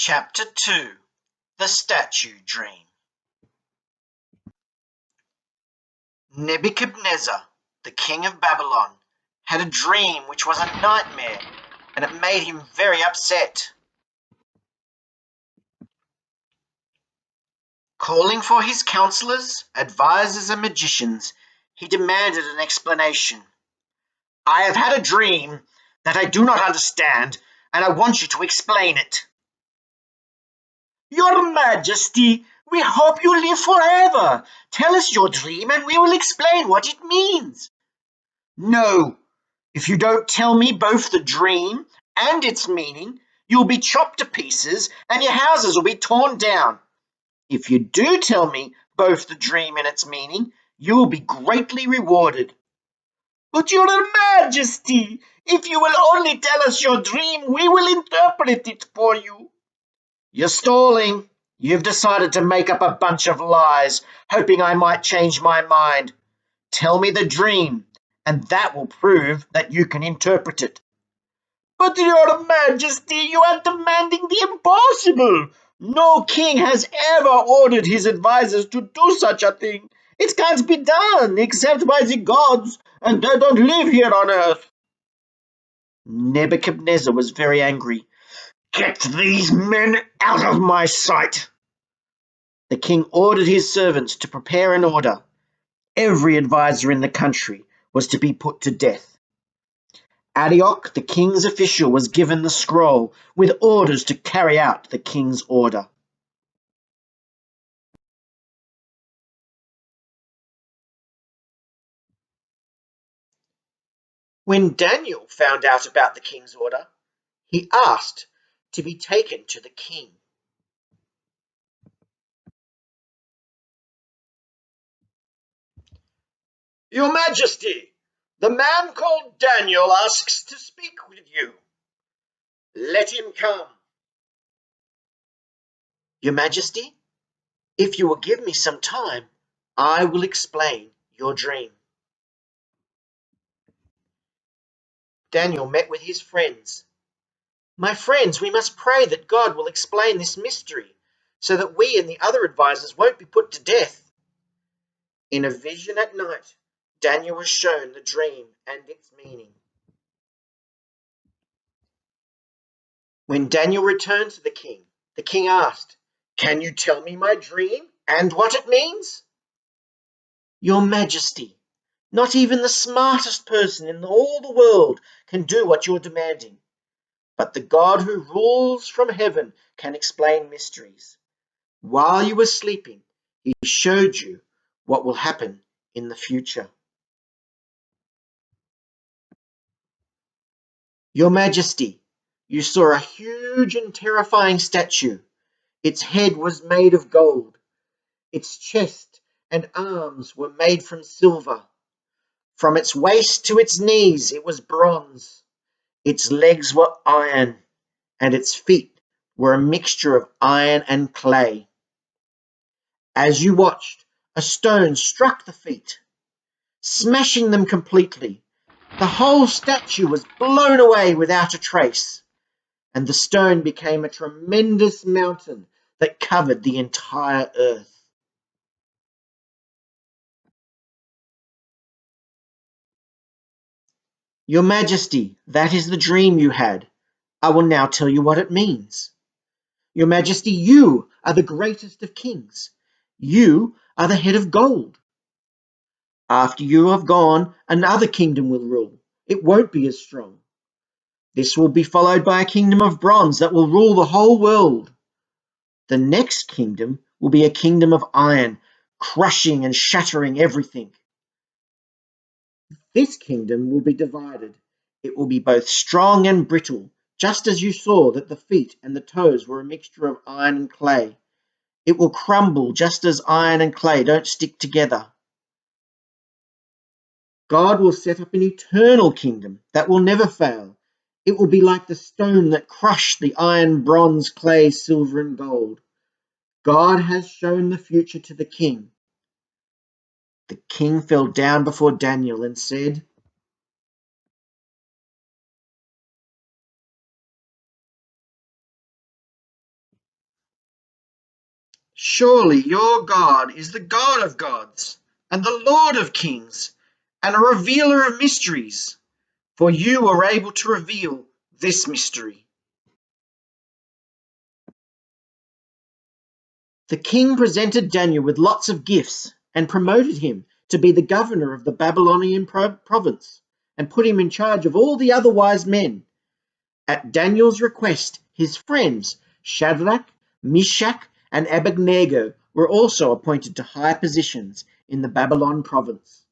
Chapter 2 The Statue Dream. Nebuchadnezzar, the king of Babylon, had a dream which was a nightmare, and it made him very upset. Calling for his counselors, advisors, and magicians, he demanded an explanation. "I have had a dream that I do not understand, and I want you to explain it." "Your Majesty, we hope you live forever. Tell us your dream and we will explain what it means." "No, if you don't tell me both the dream and its meaning, you'll be chopped to pieces and your houses will be torn down. If you do tell me both the dream and its meaning, you will be greatly rewarded." "But your Majesty, if you will only tell us your dream, we will interpret it for you." "You're stalling. You've decided to make up a bunch of lies, hoping I might change my mind. Tell me the dream, and that will prove that you can interpret it." "But your Majesty, you are demanding the impossible. No king has ever ordered his advisors to do such a thing. It can't be done except by the gods, and they don't live here on earth." Nebuchadnezzar was very angry. "Get these men out of my sight." The king ordered his servants to prepare an order. Every advisor in the country was to be put to death. Antioch, the king's official, was given the scroll with orders to carry out the king's order. When Daniel found out about the king's order, he asked to be taken to the king. "Your Majesty, the man called Daniel asks to speak with you." "Let him come." "Your Majesty, if you will give me some time, I will explain your dream." Daniel met with his friends. "My friends, we must pray that God will explain this mystery, so that we and the other advisors won't be put to death." In a vision at night, Daniel was shown the dream and its meaning. When Daniel returned to the king asked, "Can you tell me my dream and what it means?" "Your Majesty, not even the smartest person in all the world can do what you're demanding. But the God who rules from heaven can explain mysteries. While you were sleeping, he showed you what will happen in the future." "Your Majesty, you saw a huge and terrifying statue. Its head was made of gold. Its chest and arms were made from silver. From its waist to its knees it was bronze. Its legs were iron, and its feet were a mixture of iron and clay. As you watched, a stone struck the feet, smashing them completely. The whole statue was blown away without a trace, and the stone became a tremendous mountain that covered the entire earth. "Your Majesty, that is the dream you had. I will now tell you what it means. Your Majesty, you are the greatest of kings. You are the head of gold. After you have gone, another kingdom will rule. It won't be as strong. This will be followed by a kingdom of bronze that will rule the whole world. The next kingdom will be a kingdom of iron, crushing and shattering everything. This kingdom will be divided. It will be both strong and brittle, just as you saw that the feet and the toes were a mixture of iron and clay. It will crumble just as iron and clay don't stick together. God will set up an eternal kingdom that will never fail. It will be like the stone that crushed the iron, bronze, clay, silver, and gold. God has shown the future to the king." The king fell down before Daniel and said, Surely your God is the God of gods, and the Lord of kings, and a revealer of mysteries, for you are able to reveal this mystery. The king presented Daniel with lots of gifts and promoted him to be the governor of the Babylonian province and put him in charge of all the other wise men. At Daniel's request, his friends Shadrach, Meshach, and Abednego were also appointed to high positions in the Babylon province.